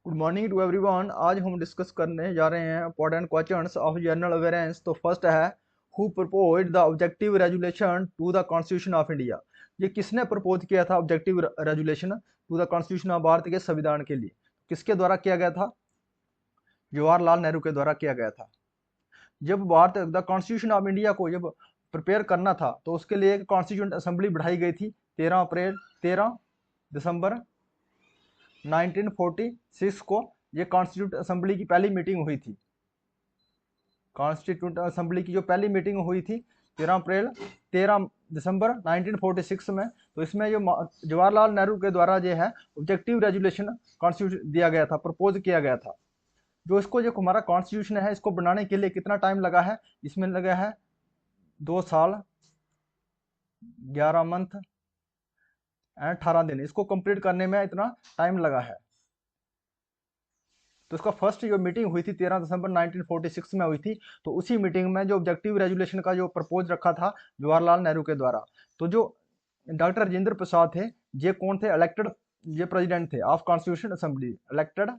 Good morning to everyone. आज हम discuss करने जा रहे हैं important questions of general awareness. तो फर्स्ट है, who proposed the objective resolution to the constitution of India. ये किसने प्रपोज किया था objective resolution to the constitution of Bharat के संविधान के लिए? किसके द्वारा किया गया था? जवाहरलाल नेहरू के द्वारा किया गया था। जब Bharat the constitution of India को जब प्रिपेयर करना था तो उसके लिए एक कॉन्स्टिट्यूंट असेंबली बढ़ाई गई थी 13 दिसंबर 1946 को। ये कॉन्स्टिट्यूंट असेंबली की पहली मीटिंग हुई थी। कॉन्स्टिट्यूंट असेंबली की जो पहली मीटिंग हुई थी 13 दिसंबर 1946 में। तो इसमें जो जवाहरलाल नेहरू के द्वारा जो है ऑब्जेक्टिव रेजुलेशन कॉन्स्टिट्यूशन दिया गया था, प्रपोज किया गया था। जो इसको जो हमारा कॉन्स्टिट्यूशन है इसको बनाने के लिए कितना टाइम लगा है? इसमें लगा है 2 साल 11 मंथ एंड 18 दिन। इसको कंप्लीट करने में इतना टाइम लगा है। तो इसका फर्स्ट जो मीटिंग हुई थी 13 दिसंबर 1946 में हुई थी। तो उसी मीटिंग में जो ऑब्जेक्टिव रेजुलेशन का जो प्रपोज रखा था जवाहरलाल नेहरू के द्वारा। तो जो डॉक्टर राजेंद्र प्रसाद थे, ये कौन थे? इलेक्टेड ये प्रेसिडेंट थे of constitution assembly. Elected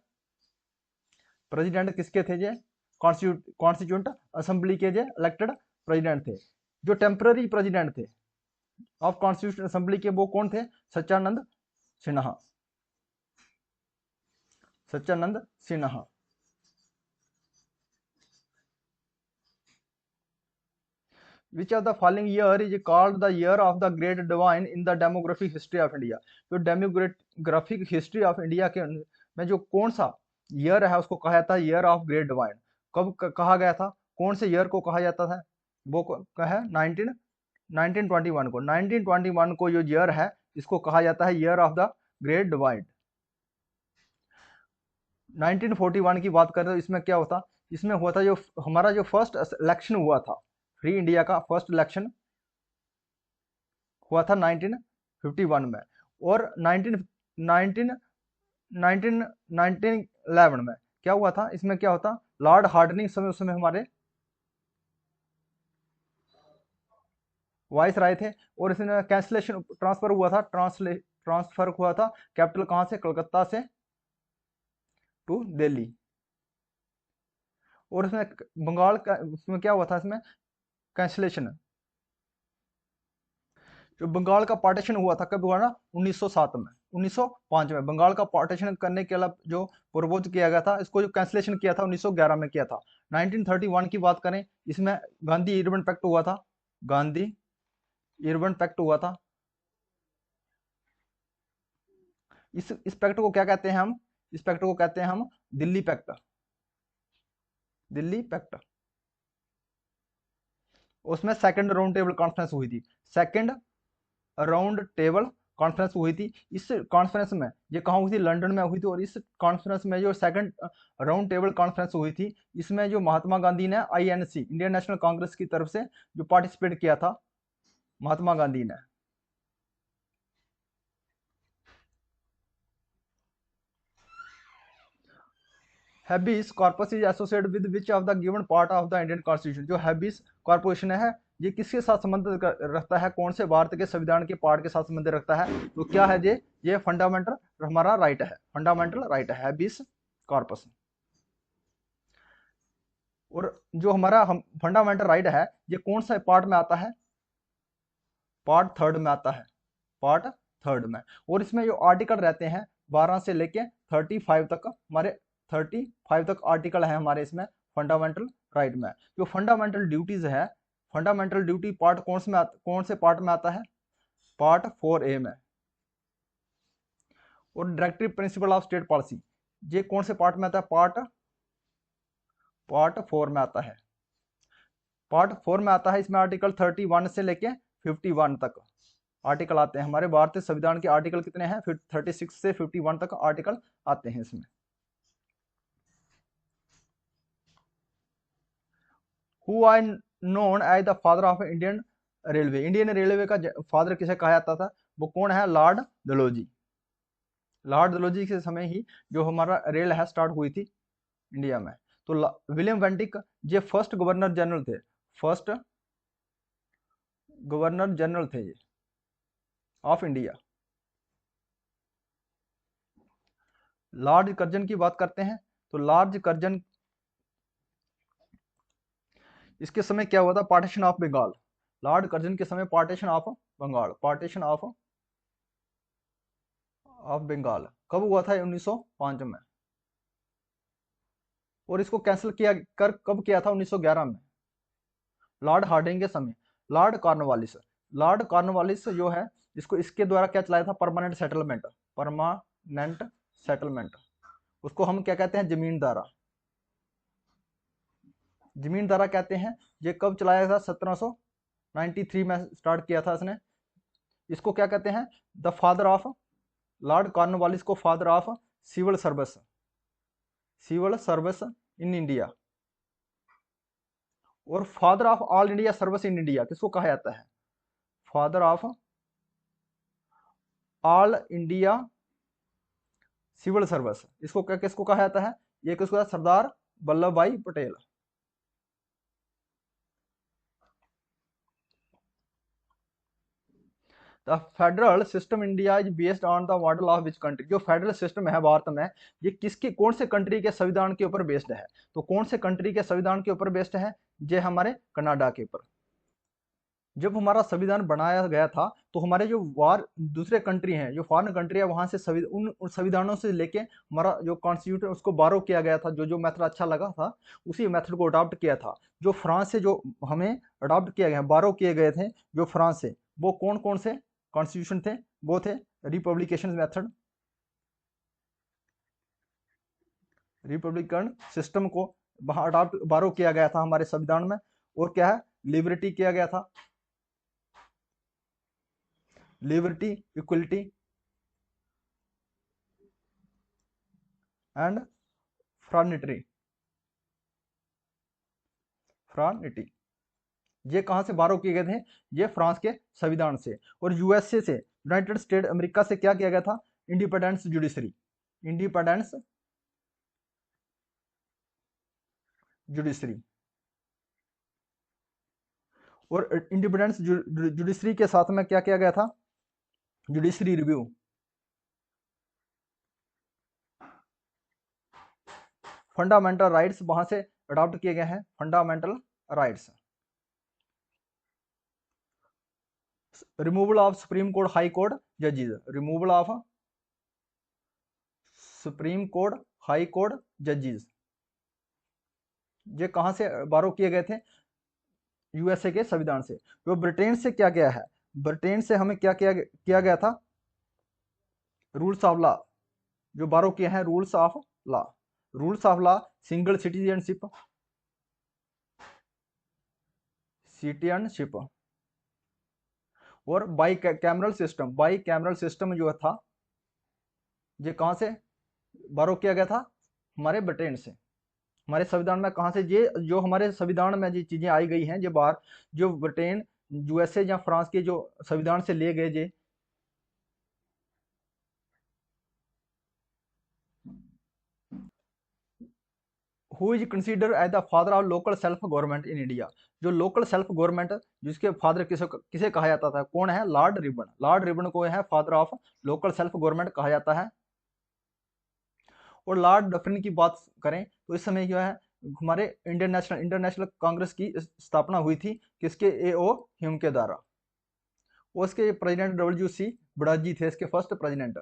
president किसके थे? ये कॉन्स्टिट्यूंट असेंबली के जो इलेक्टेड प्रेसिडेंट थे। जो टेम्पररी प्रेसिडेंट थे ऑफ कॉन्स्टिट्यूशन असेंबली के वो कौन थे? Sachchanand Sinha. Sachchanand Sinha. Which of the following year is called the year of the great divine in the demographic history of India? जो डेमोग्राफिक हिस्ट्री ऑफ इंडिया के में जो कौन सा ईयर है उसको कहा जाता है ईयर ऑफ ग्रेट डिवाइन। कब कहा गया था? कौन से ईयर को कहा जाता है? वो है 1921 को। 1921 को जो ईयर है इसको कहा जाता है year of the great divine. 1941 की बात करें तो इसमें क्या होता? इसमें हुआ था जो हमारा जो फर्स्ट इलेक्शन हुआ था, फ्री इंडिया का फर्स्ट इलेक्शन हुआ था 1951 में। और 1911 में क्या हुआ था? इसमें क्या होता? लॉर्ड हार्डनिंग समय उस समय हमारे वाइस राय थे। और इसमें कैंसलेशन ट्रांसफर हुआ था, ट्रांसफर हुआ था कैपिटल कहां से? कलकत्ता से टू दिल्ली। और इसमें बंगाल का उसमें क्या हुआ था? इसमें कैंसलेशन। जो बंगाल का पार्टीशन हुआ था कब हुआ ना? 1907 में। 1905 में बंगाल का पार्टीशन करने के अलावा जो प्रपोज किया गया था इसको जो कैंसलेशन किया था 1911 में किया था। 1931 की बात करें, इसमें गांधी इरविन पैक्ट हुआ था। गांधी इरविन पैक्ट हुआ था। इस पैक्ट को क्या कहते हैं हम? इस पैक्ट को कहते हैं हम दिल्ली पैक्ट। दिल्ली पैक्ट। उसमें सेकंड राउंड टेबल कॉन्फ्रेंस हुई थी। सेकंड राउंड टेबल कॉन्फ्रेंस हुई थी। इस कॉन्फ्रेंस में ये कहाँ हुई थी? लंदन में हुई थी। और इस कॉन्फ्रेंस में जो सेकंड राउंड टेबल कॉन्फ्रेंस हुई थी इसमें जो महात्मा गांधी ने आईएनसी इंडियन नेशनल कांग्रेस की तरफ से जो पार्टिसिपेट किया था महात्मा गांधी ने। Habeas corpus is associated with which of the given part of the Indian constitution. जो हैबिस कॉर्पोरेशन है ये किसके साथ संबंध रखता है? कौन से भारत के संविधान के पार्ट के साथ संबंध रखता है? तो क्या है ये फंडामेंटल हमारा राइट है। फंडामेंटल राइट है हैबिस कॉर्पस। और जो हमारा फंडामेंटल राइट है ये कौन सा पार्ट में आता है? पार्ट थर्ड में आता है। पार्ट थर्ड में। और इसमें जो आर्टिकल रहते हैं 12 से लेके 35 तक हमारे 35 तक आर्टिकल है हमारे इसमें फंडामेंटल राइट में। जो फंडामेंटल ड्यूटीज है, फंडामेंटल ड्यूटी पार्ट कौन से पार्ट में आता है? पार्ट 4A में। और directive principle of state policy ये कौन से पार्ट में आता है? पार्ट 4 में आता है। पार्ट 4 में आता है। इसमें आर्टिकल 31 से लेके 51 तक आर्टिकल आते हैं। हमारे भारतीय संविधान के आर्टिकल कितने हैं? 36 से 51 तक आर्टिकल आते हैं इसमें। Who are known as the father of Indian railway. Indian railway का फादर किसे कहा जाता था? वो कौन है? लॉर्ड डलहौजी। लॉर्ड डलहौजी के समय ही जो हमारा रेल है स्टार्ट हुई थी इंडिया में। तो विलियम वेंटिक ये फर्स्ट गवर्नर जनरल थे। फर्स्ट गवर्नर जनरल थे ये ऑफ इंडिया। लॉर्ड कर्जन की बात करते हैं तो लॉर्ड कर्जन, इसके समय क्या हुआ था, partition of Bengal. Lord Curzon के समय partition of Bengal, partition of Bengal कब हुआ था, 1905 में। और इसको कैंसिल किया कर कब किया था, 1911 में, लॉर्ड हार्डिंग के समय। लॉर्ड कॉर्नवालिस, लॉर्ड कॉर्नवालिस जो है, इसको इसके द्वारा क्या चलाया था, परमानेंट सेटलमेंट, परमानेंट सेटलमेंट। उसको हम क्या कहते हैं, जमींदारा, जमींदारा कहते हैं। ये कब चलाया था, 1793 में स्टार्ट किया था इसने। इसको क्या कहते हैं, the father of, Lord Cornwallis को father of civil service, civil service in India, और father of all India service in India किसको कहा जाता है, father of all India civil service, इसको क्या किसको कहा जाता है, ये किसको है, सरदार वल्लभ भाई Patel. The federal system India is based on the model of which country, जो फेडरल सिस्टम है भारत में, ये किसके, कौन से कंट्री के संविधान के ऊपर बेस्ड है, तो कौन से कंट्री के संविधान के ऊपर बेस्ड है, ये हमारे कनाडा के ऊपर। जब हमारा संविधान बनाया गया था तो हमारे जो वार दूसरे कंट्री हैं, जो फॉरेन कंट्री है, वहां से उन संविधानों से लेके हमारा जो कॉन्स्टिट्यूशन उसको बारो किया गया था, जो जो मेथड अच्छा लगा था उसी मेथड को अडॉप्ट किया था। जो फ्रांस से जो हमें अडॉप्ट किया गया, बारो किए गए थे जो फ्रांस से, वो कौन कौन से कॉन्स्टिट्यूशन थे, वो थे रिपब्लिकेशन मेथड, रिपब्लिकन सिस्टम को वहां अडॉप्ट बारो किया गया था हमारे संविधान में। और क्या है, लिबर्टी किया गया था, लिबर्टी, इक्वलिटी एंड फ्रॉनिटी, फ्रॉनिटी, ये कहां से बारो किए गए थे, ये फ्रांस के संविधान से। और यूएसए से, यूनाइटेड स्टेट अमेरिका से क्या किया गया था, इंडिपेंडेंस जुडिशरी, इंडिपेंडेंस जुडिशरी। और इंडिपेंडेंस जुडिशरी के साथ में क्या किया गया था, जुडिशरी रिव्यू, फंडामेंटल राइट्स वहां से अडॉप्ट किए गए हैं, fundamental rights. Removal of supreme court high court जजेस, removal of supreme court high court जजेस, ये कहां से बारो किए गए थे, यूएसए के संविधान से। जो ब्रिटेन से क्या गया है, ब्रिटेन से हमें क्या किया गया था, रूल्स ऑफ लॉ, जो बारो किए हैं rules of law, rules of law, single citizenship, citizenship, और bicameral system, bicameral system जो था, ये कहां से बारो किया गया था, हमारे ब्रिटेन से। हमारे संविधान में कहां से ये, जो हमारे संविधान में जो चीजें आई गई हैं, जो बाहर, जो ब्रिटेन, यूएसए या फ्रांस के जो संविधान से ले गए जे। Who is consider as the father of local self government in India, जो लोकल सेल्फ गवर्नमेंट जिसके फादर किसे किसे कहा जाता था, कौन है, लॉर्ड रिबन, लॉर्ड रिबन को है father of local self government कहा जाता है। और लॉर्ड डफरिन की बात करें तो इस समय जो है हमारे इंटरनेशनल कांग्रेस की स्थापना हुई थी, किसके, ए.ओ. ह्यूम के द्वारा। उसके प्रेसिडेंट डब्ल्यू.सी. बड़ाजी थे इसके फर्स्ट प्रेसिडेंट।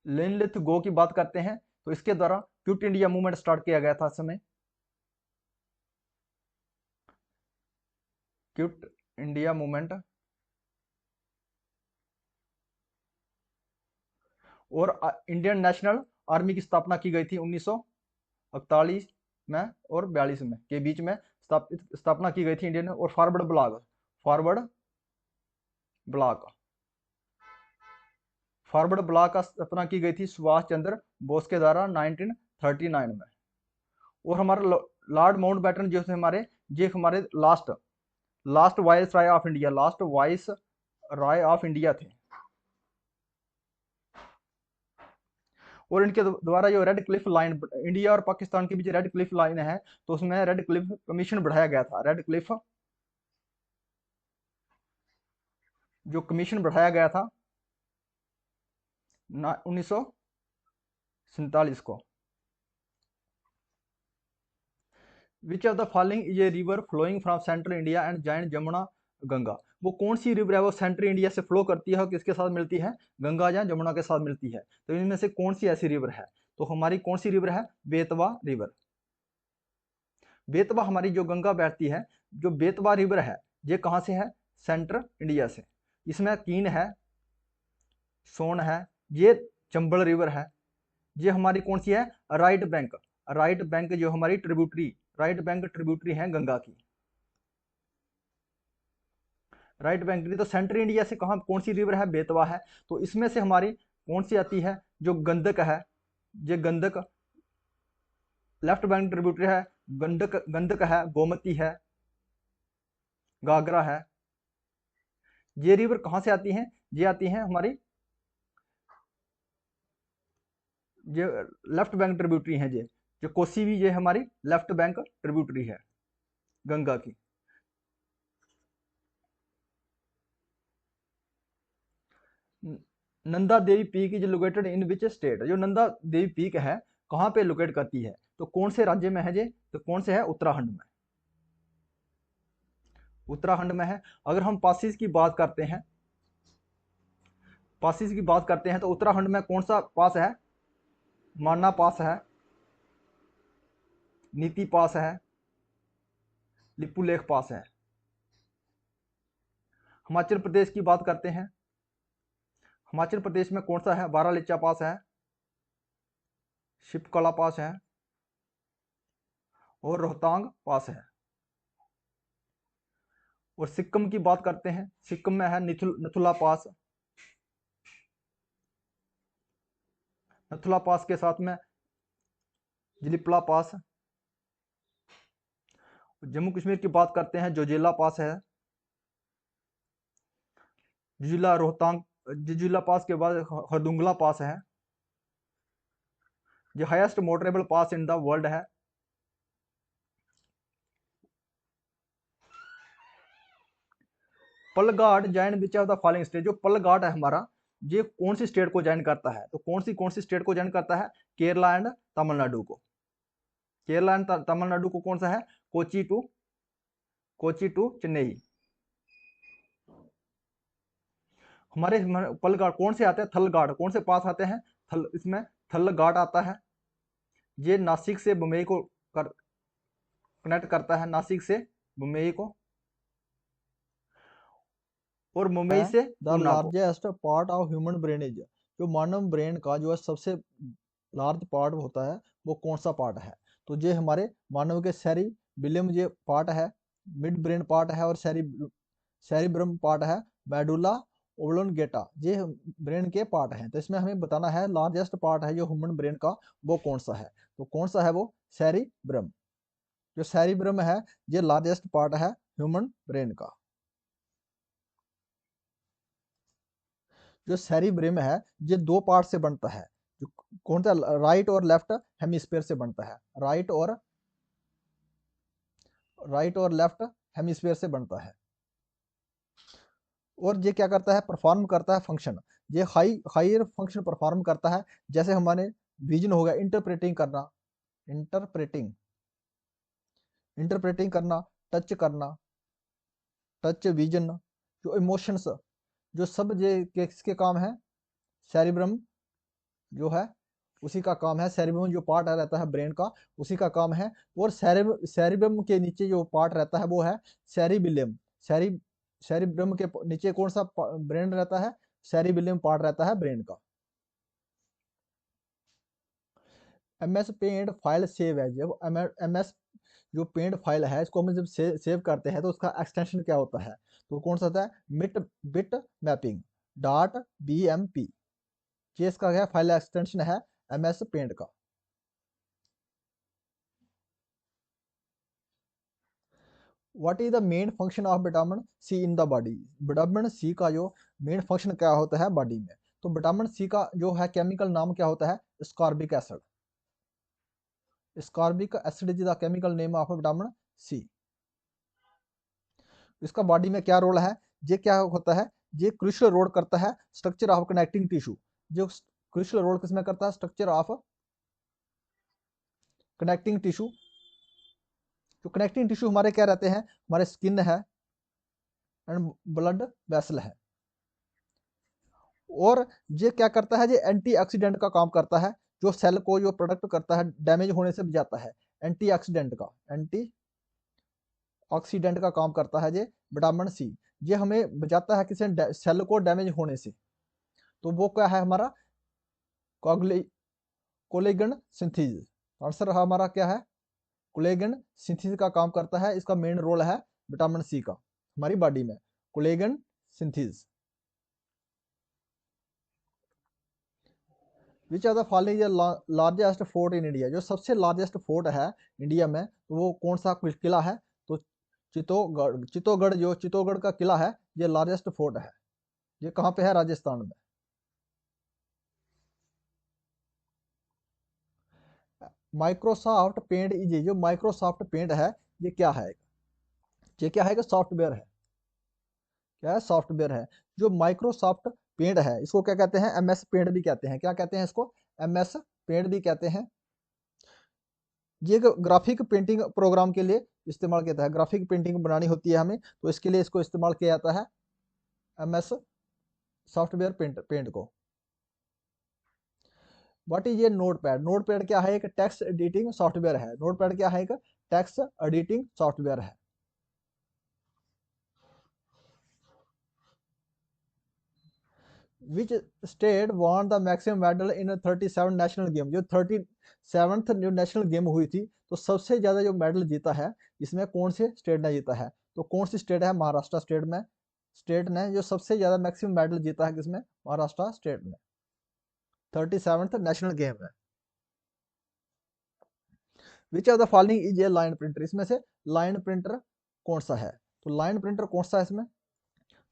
लिनलिथ गो की बात करते हैं तो इसके द्वारा क्विट इंडिया मूवमेंट स्टार्ट किया गया था इस समय, क्विट इंडिया मूवमेंट। और इंडियन नेशनल आर्मी की स्थापना की गई थी 1948 में और 42 में के बीच में स्थापना की गई थी इंडियन। और forward block, forward block, forward block का स्थापना की गई थी सुभाष चंद्र बोस के द्वारा 1939 में। और हमारे लॉर्ड माउंटबेटन जो थे हमारे, ये हमारे last last viceroy of India, last viceroy of India थे। और इनके द्वारा जो रेड क्लिफ लाइन, इंडिया और पाकिस्तान के बीच रेड क्लिफ लाइन है, तो उसमें रेड क्लिफ कमीशन बढ़ाया गया था, रेड क्लिफ जो कमीशन बढ़ाया गया था 1947 को। Which of the following is a river flowing from central India and join Jamuna Ganga. वो कौन सी रिवर है वो सेंट्रल इंडिया से फ्लो करती है और किसके साथ मिलती है, गंगा या जमुना के साथ मिलती है। तो इनमें से कौन सी ऐसी रिवर है, तो हमारी कौन सी रिवर है, बेतवा रिवर। बेतवा हमारी जो गंगा बहती है, जो बेतवा रिवर है ये कहाँ से है, सेंट्रल इंडिया से। इसमें कीन है, सोन है, ये चंबल रिवर है। ये हमारी कौन सी है, राइट बैंक। राइट बैंक जो हमारी ट्रिब्यूटरी, राइट बैंक ट्रिब्यूटरी है गंगा की। राइट बैंक तो सेंट्रल इंडिया से कहाँ कौन सी रिवर है, बेतवा है। तो इसमें से हमारी कौन सी आती है, जो गंडक है, ये गंडक लेफ्ट बैंक ट्रिब्यूटरी है। गंडक गंडक है, गोमती है, गागरा है। ये रिवर कहाँ से आती हैं, ये आती हैं हमारी ये लेफ्ट बैंक ट्रिब्यूटरी है। ये जो कोसी भी ये हमारी लेफ्ट बैंक ट्रिब्यूटरी है गंगा की। Nanda Devi peak is located in which state. जो नंदा देवी पीक है कहाँ पे लोकेट करती है, तो कौन से राज्य में है ये, तो कौन से है, उत्तराखंड में। उत्तराखंड में है। अगर हम पासिस की बात करते हैं, पासिस की बात करते हैं तो उत्तराखंड में कौन सा पास है, माना पास है, नीति पास है, लिपुलेख पास है। हिमाचल प्रदेश की बात करते हैं, हिमाचल प्रदेश में कौन सा है, बारालिचा पास है, शिपकला पास है और रोहतांग पास है। और सिक्किम की बात करते हैं, सिक्किम में है नथुला पास। नथुला पास के साथ में जिलिपला पास। जम्मू कश्मीर की बात करते हैं, जोजिला पास है। जिला रोहतांग, जिला पास के बाद हरदुंगला पास है, जो highest motorable pass in the world है। Palghat join which of the following state. जो पलगाड है हमारा, ये कौन सी स्टेट को ज्वाइन करता है, तो कौन सी स्टेट को ज्वाइन करता है, केरला एंड तमिलनाडु को। केरला एंड तमिलनाडु को कौन सा है, कोची टू चेन्नई। हमारे पलगाड कौन से आते हैं, थलगाड कौन से पास आते हैं, इसमें थलगाड आता है। ये नासिक से मुंबई को कनेक्ट करता है, नासिक से मुंबई को, और मुंबई से the largest part of human brain is. जो मानव ब्रेन का जो है सबसे लार्ज पार्ट होता है वो कौन सा पार्ट है, तो ये हमारे मानव के सेरिबिलियम ये पार्ट है, मिड ब्रेन पार्ट है, और सेरिब्रम पार्ट है, मेडुला ओब्लोंगेटा ये ब्रेन के पार्ट हैं। तो इसमें हमें बताना है लार्जेस्ट पार्ट है जो ह्यूमन ब्रेन का वो कौन सा है, तो कौन सा है वो, सेरिब्रम। जो सेरिब्रम है ये लार्जेस्ट पार्ट है ह्यूमन ब्रेन का। जो सेरिब्रम है ये दो पार्ट से बनता है, जो कौन सा, राइट और लेफ्ट हेमिस्फीयर से बनता है, राइट और लेफ्ट हेमिस्फीयर से बनता है। और ये क्या करता है, परफॉर्म करता है फंक्शन, ये हायर फंक्शन परफॉर्म करता है। जैसे हमारे विजन हो गया, इंटरप्रेटिंग करना, इंटरप्रेटिंग इंटरप्रेटिंग करना, टच विजन, जो इमोशंस, जो सब ये किसके काम है, सेरिब्रम जो है उसी का काम है। सेरिब्रम जो पार्ट रहता है ब्रेन का उसी का काम है। और सेरिब्रम के नीचे जो पार्ट रहता है वो है सेरिबिलियम। सेरिब्रम के नीचे कौन सा ब्रेन रहता है, सेरिबिलियम पार्ट रहता है ब्रेन का। एमएस पेंट फाइल सेव है। जब एमएस जो पेंट फाइल है इसको हम जब सेव करते हैं तो उसका एक्सटेंशन क्या होता है, तो कौन सा होता है, बिट मैपिंग डॉट बीएमपी। ये इसका क्या फाइल एक्सटेंशन है एमएस पेंट का। What is the main function of vitamin C in the body. Vitamin C का जो मेन फंक्शन क्या होता है बॉडी में, तो विटामिन सी का जो है केमिकल नाम क्या होता है, ascorbic acid. Ascorbic acid is the chemical name of vitamin C. इसका बॉडी में क्या रोल है, ये क्या होता है, ये क्रूशियल रोल करता है स्ट्रक्चर ऑफ कनेक्टिंग टिश्यू। जो क्रूशियल रोल किसमें करता है, स्ट्रक्चर ऑफ कनेक्टिंग टिश्यू। जो कनेक्टिंग टिश्यू हमारे क्या रहते हैं, हमारे स्किन है एंड ब्लड वेसल है। और ये क्या करता है, ये एंटीऑक्सीडेंट का काम करता है, जो सेल को जो प्रोडक्ट करता है डैमेज होने से बचाता है। एंटीऑक्सीडेंट का काम करता है ये विटामिन सी। ये हमें बचाता है किसी सेल को डैमेज होने से। तो वो क्या है हमारा कोलेजन सिंथेसिस। आंसर हमारा क्या है, कोलेजन सिंथेसिस का काम करता है। इसका मेन रोल है विटामिन सी का हमारी बॉडी में, collagen synthesis. Which are the following largest fort in India. जो सबसे लार्जेस्ट फोर्ट है इंडिया में, तो वो कौन सा किला है, तो चित्तौड़गढ़ का किला है, ये लार्जेस्ट फोर्ट है। ये कहाँ पे है, राजस्थान में। माइक्रोसॉफ्ट पेंट इज, जो माइक्रोसॉफ्ट पेंट है ये क्या है, ये क्या है कि सॉफ्टवेयर है। क्या है, सॉफ्टवेयर है। जो माइक्रोसॉफ्ट पेंट है इसको क्या कहते हैं, एमएस पेंट भी कहते हैं। क्या कहते हैं इसको, एमएस पेंट भी कहते हैं। ये ग्राफिक पेंटिंग प्रोग्राम के लिए इस्तेमाल किया जाता है। ग्राफिक पेंटिंग बनानी होती है हमें, तो इसके लिए इसको इस्तेमाल किया जाता है, एमएस सॉफ्टवेयर पेंट को। व्हाट इज ये नोटपैड। नोटपैड क्या है, एक टेक्स्ट एडिटिंग सॉफ्टवेयर है। नोटपैड क्या है, एक टेक्स्ट एडिटिंग सॉफ्टवेयर है। Which state won the maximum medal in 37 national game. जो 37th जो नेशनल गेम हुई थी, तो सबसे ज्यादा जो मेडल जीता है इसमें कौन से स्टेट ने जीता है, तो कौन सी स्टेट है, महाराष्ट्र स्टेट ने जो सबसे ज्यादा मैक्सिमम मेडल जीता है, किसमें, महाराष्ट्र स्टेट ने। 37th नेशनल गेम है। Which of the following is A line printer. इसमें से लाइन प्रिंटर कौन सा है, तो लाइन प्रिंटर कौन सा है इसमें,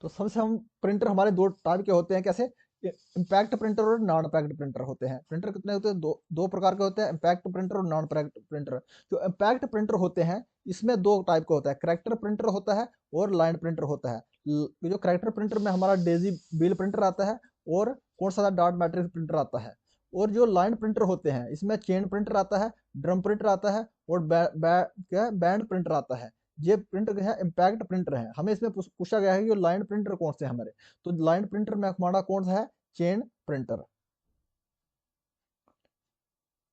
तो सबसे हम प्रिंटर हमारे दो टाइप के होते हैं। कैसे, इम्पैक्ट प्रिंटर और नॉन इम्पैक्ट प्रिंटर होते हैं। प्रिंटर कितने होते हैं, दो प्रकार के होते हैं, इम्पैक्ट प्रिंटर और नॉन इम्पैक्ट प्रिंटर। जो इम्पैक्ट प्रिंटर होते हैं इसमें दो टाइप का होता है, करेक्टर प्रिंटर होता है और लाइन प्रिंटर होता है। जो करेक्टर प्रिंटर में हमारा डेजी बिल प्रिंटर आता है और कौन सा डॉट मैट्रिक्स प्रिंटर आता है। और जो लाइन प्रिंटर होते हैं इसमें चेन प्रिंटर आता है, ड्रम प्रिंटर आता है और क्या बैंड प्रिंटर आता है। ये प्रिंटर है इम्पैक्ट प्रिंटर है। हमें इसमें पूछा गया है कि लाइन प्रिंटर कौन से हमारे, तो लाइन प्रिंटर में हमारा कौन सा है, चेन प्रिंटर।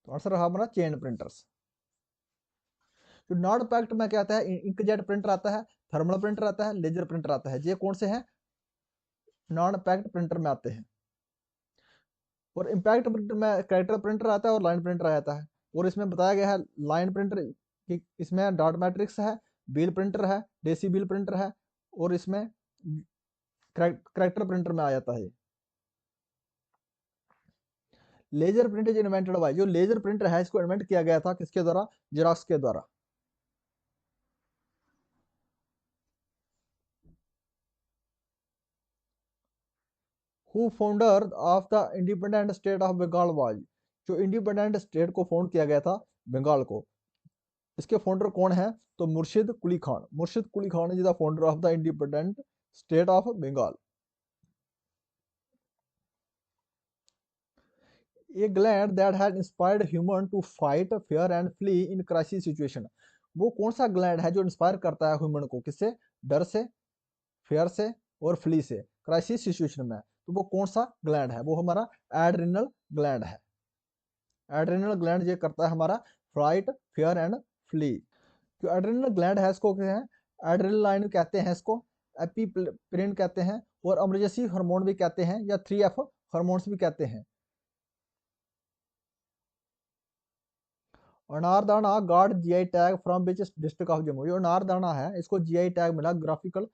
तो आंसर रहा हमारा चेन प्रिंटर्स। जो नॉन इम्पैक्ट में क्या आता है, इंकजेट प्रिंटर आता है, थर्मल प्रिंटर आता है, लेजर प्रिंटर आता है। ये कौन से हैं, नॉन इम्पैक्ट प्रिंटर में आते हैं। और इम्पैक्ट प्रिंटर में कैरेक्टर प्रिंटर आता है और लाइन प्रिंटर आ जाता है। और इसमें बताया गया है लाइन प्रिंटर कि इसमें डॉट मैट्रिक्स है, बिल प्रिंटर है, डेसी बिल प्रिंटर है और इसमें कैरेक्टर प्रिंटर में आ जाता है। Laser print is invented by. जो लेजर प्रिंटर है इसको इन्वेंट किया गया था किसके द्वारा, जेरॉक्स के द्वारा। Who founder of the independent state of Bengal was. जो इंडिपेंडेंट स्टेट को फाउंड किया गया था बंगाल को, इसके फाउंडर कौन है, तो मुर्शिद Quli Khan. Murshid Quli Khan is the founder of the independent state of Bengal. A gland that had inspired human to fight fear and flee in crisis situation। वो कौन सा ग्लैंड है जो इंस्पायर करता है ह्यूमन को, किससे, डर से, फेयर से और फ्ली से, क्राइसिस सिचुएशन में। तो वो कौन सा ग्लैंड है, वो हमारा एड्रिनल ग्लैंड है। एड्रिनल ग्लैंड ये करता है हमारा फ्लाइट, फेयर एंड फ्ली। जो एड्रिनल ग्लैंड है इसको क्या है, एड्रेनलाइन कहते हैं, इसको एपिप्रिन कहते हैं और इमरजेंसी हार्मोन भी कहते हैं या 3F हार्मोन्स भी कहते हैं। Anardana got GI tag from which district of Jammu. जो अनारदाना है इसको जीआई टैग मिला, ग्राफिकल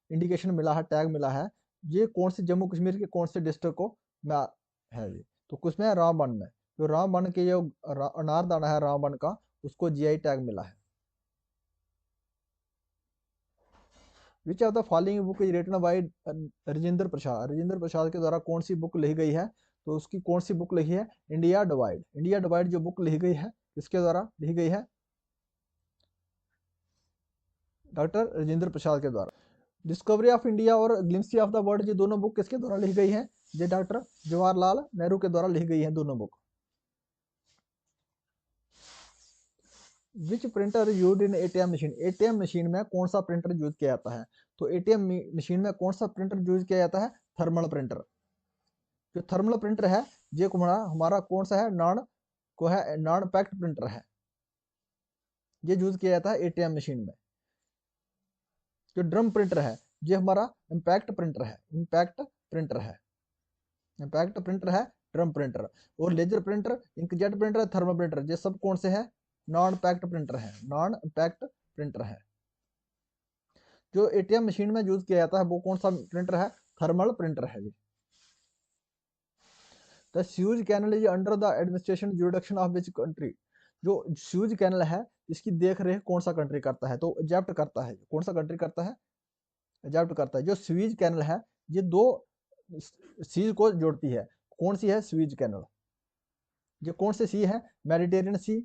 इंडिकेशन मिला है, टैग मिला है। ये कौन से जम्मू कश्मीर के कौन से डिस्ट्रिक्ट को है ये, तो कुछ में रामबन में। जो रामबन के जो अनारदाना है रामबन का, उसको जीआई टैग मिला है। Which of the following book is written by Rajendra Prasad. Rajendra Prasad के द्वारा कौन सी बुक लिखी गई है, तो उसकी कौन सी बुक लिखी है, इंडिया डिवाइड। इंडिया डिवाइड जो बुक लिखी गई है किसके द्वारा लिखी गई है, डॉक्टर राजेंद्र प्रसाद के द्वारा। डिस्कवरी ऑफ इंडिया और ग्लिम्सी ऑफ द वर्ल्ड, ये दोनों बुक किसके द्वारा लिखी गई हैं? ये डॉक्टर जवाहरलाल नेहरू के द्वारा लिखी गई हैं दोनों book. Which printer use in ATM machine, ATM machine में कौन सा प्रिंटर यूज किया जाता है? तो एटीएम मशीन में कौन सा प्रिंटर यूज किया जाता है? Thermal printer. जो थर्मल प्रिंटर है ये हमारा हमारा कौन सा है? नॉन पैक्ड प्रिंटर है, ये यूज किया जाता है एटीएम मशीन में। जो ड्रम प्रिंटर है ये हमारा इम्पैक्ट प्रिंटर है, इम्पैक्ट प्रिंटर है, इम्पैक्ट प्रिंटर है ड्रम प्रिंटर। और laser printer, inkjet printer, thermal printer, ये सब कौन से हैं? नॉन पैक्ड प्रिंटर है, नॉन पैक्ड प्रिंटर है। जो एटीएम मशीन में यूज किया जाता है वो कौन सा प्रिंटर है? थर्मल प्रिंटर है। The Suez canal is under the administration jurisdiction of which country, जो स्यूज कैनल है इसकी देख रेख कौन सा कंट्री करता है? तो इजिप्ट करता है। कौन सा कंट्री करता है? इजिप्ट करता है। जो स्यूज कैनल है ये दो सीज को जोड़ती है, कौन सी है? Suez canal. ये कौन सी सी है? मेडिटेरियन सी,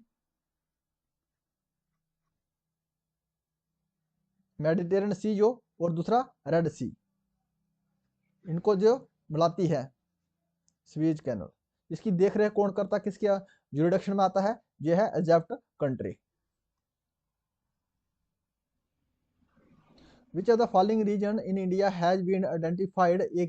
मेडिटेरियन सी जो, और दूसरा रेड सी, इनको जो मिलाती है स्वीज कैनल। इसकी देख रेख कौन करता है? किसके जुरिडिक्शन में आता है? यह है Egypt country. Which of the following region in India has been identified a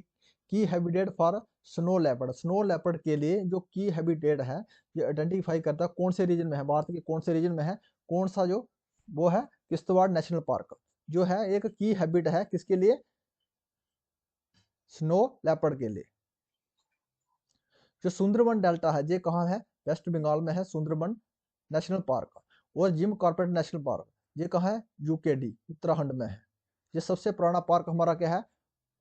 key habitat for snow leopard, snow leopard के लिए जो की हैबिटेट है ये आइडेंटिफाई करता है कौन से रीजन में है? भारत के कौन से रीजन में है? कौन सा जो वो है? किश्तवाड़ नेशनल पार्क जो है एक की हैबिट है, किसके लिए? स्नो लेपर्ड के लिए। जो सुंदरबन डेल्टा है ये कहाँ है? वेस्ट बंगाल में है सुंदरबन नेशनल पार्क। और जिम कॉर्बेट नेशनल पार्क ये कहाँ है? यूकेडी उत्तराखंड में है। ये सबसे पुराना पार्क हमारा क्या है?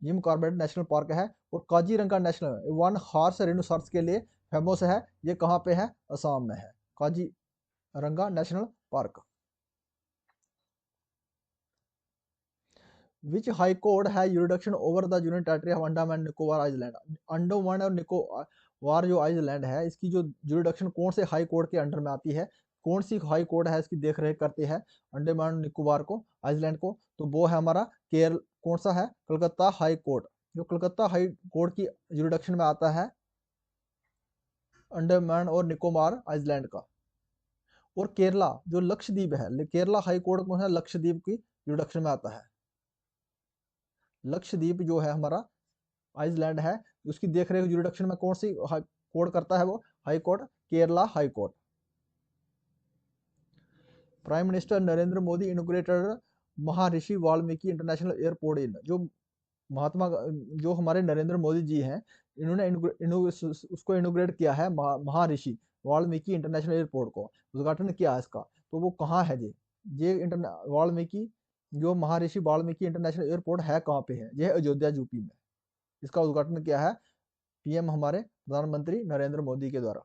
जिम कॉर्बेट नेशनल पार्क है। और काजीरंगा नेशनल वन हॉर्स रिनोसॉर्स के लिए फेमस है, ये कहाँ पे है? असम में है Kaziranga national park. Which high court has jurisdiction over the union territory of Andaman and Nicobar island, Andaman और निकोबार जो आइलैंड है इसकी जो यूरिडिक्शन कौन से हाई कोर्ट के अंडर में आती है? कौन सी हाई कोर्ट है इसकी देख रेख करती है अंडमान और निकोबार को, आइलैंड को? तो वो है हमारा केरल, कौन सा है? Calcutta high court. जो कलकत्ता हाई कोर्ट की यूरिडिक्शन में आता है अंडमान और निकोबार आइलैंड का। और केरला जो लक्षद्वीप है, केरला हाई कोर्ट कौन है? लक्षद्वीप की यूरिडिक्शन में आता है। लक्षद्वीप जो है हमारा आइसलैंड है, उसकी देख रेख जुरिडिक्शन में कौन सी कोर्ट करता है? वो high court, Kerala high court. Prime minister Narendra Modi inaugurated महर्षि वाल्मीकि इंटरनेशनल एयरपोर्ट इन, जो महात्मा जो हमारे नरेंद्र मोदी जी हैं इन्होंने उसको इनोग्रेट किया है महर्षि वाल्मीकि इंटरनेशनल एयरपोर्ट को, उद्घाटन किया है इसका। तो वो कहाँ है? ये वाल्मीकि जो महर्षि वाल्मीकि इंटरनेशनल एयरपोर्ट है कहाँ पे है? यह अयोध्या यूपी में। इसका उद्घाटन किया है पीएम हमारे प्रधानमंत्री नरेंद्र मोदी के द्वारा।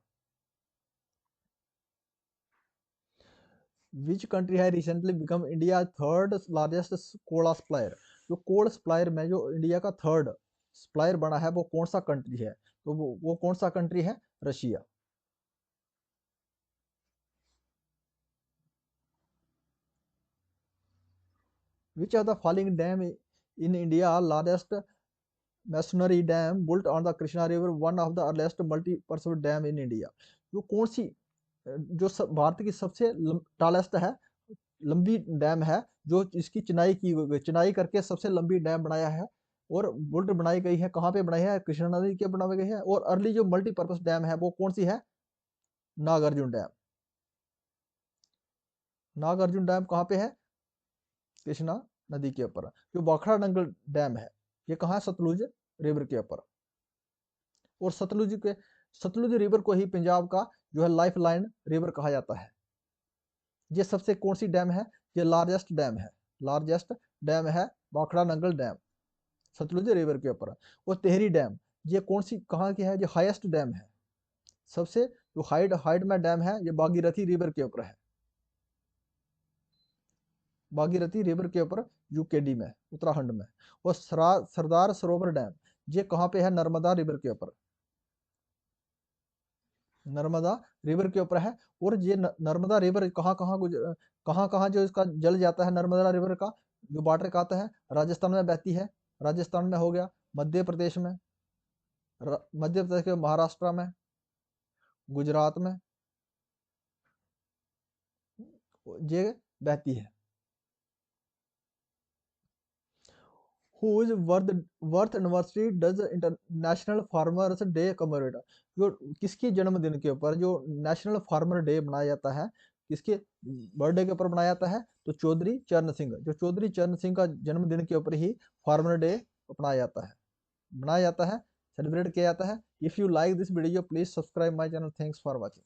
विच कंट्री है recently become India third largest Cola supplier, जो कोल सप्लायर में जो इंडिया का थर्ड सप्लायर बना है वो कौन सा कंट्री है? तो वो कौन सा कंट्री है? Russia. Which of the following dam in India largest masonry dam built on the Krishna river, one of the earliest multipurpose dam in India, जो कौन सी जो भारत की सबसे टालेस्ट है, लंबी डैम है, जो इसकी चिनाई की गई, चिनाई करके सबसे लंबी डैम बनाया है और बुल्ट बनाई गई है, कहाँ पे बनाई है? कृष्णा नदी के बनाई गई है। और अर्ली जो मल्टीपर्पज डैम है वो कौन सी है? नागार्जुन डैम। नागार्जुन डैम कहाँ पे है? कृष्णा नदी के ऊपर। जो भाखड़ा नंगल डैम है ये कहाँ है? सतलुज रिवर के ऊपर। और सतलुज रिवर को ही पंजाब का जो है लाइफ लाइन रिवर कहा जाता है। ये सबसे कौन सी डैम है? ये लार्जेस्ट डैम है, लार्जेस्ट डैम है भाखड़ा नंगल डैम सतलुज रिवर के ऊपर। और तेहरी डैम ये कौन सी कहाँ की है? ये हाईएस्ट डैम है, सबसे जो हाइट में डैम है ये भागीरथी रिवर के ऊपर है, भागीरथी रिवर के ऊपर यूकेडी में उत्तराखंड में। और सरदार सरोवर डैम ये कहाँ पे है? नर्मदा रिवर के ऊपर, नर्मदा रिवर के ऊपर है। और ये नर्मदा रिवर कहाँ कहाँ जो इसका जल जाता है नर्मदा रिवर का? जो वाटर कहाँ आता है, राजस्थान में बहती है। राजस्थान में हो गया, मध्य प्रदेश में, मध्य प्रदेश के महाराष्ट्र में, गुजरात में ये बहती है। whose worth anniversary does international farmers day commemorate, जो किसके जन्मदिन के ऊपर जो नेशनल फार्मर डे मनाया जाता है, किसके बर्थडे के ऊपर मनाया जाता है, तो चौधरी चरण सिंह, जो चौधरी चरण सिंह का जन्मदिन के ऊपर ही फार्मर डे अपनाया जाता है, मनाया जाता है, सेलिब्रेट किया जाता है। If you like this video please subscribe my channel. Thanks for watching.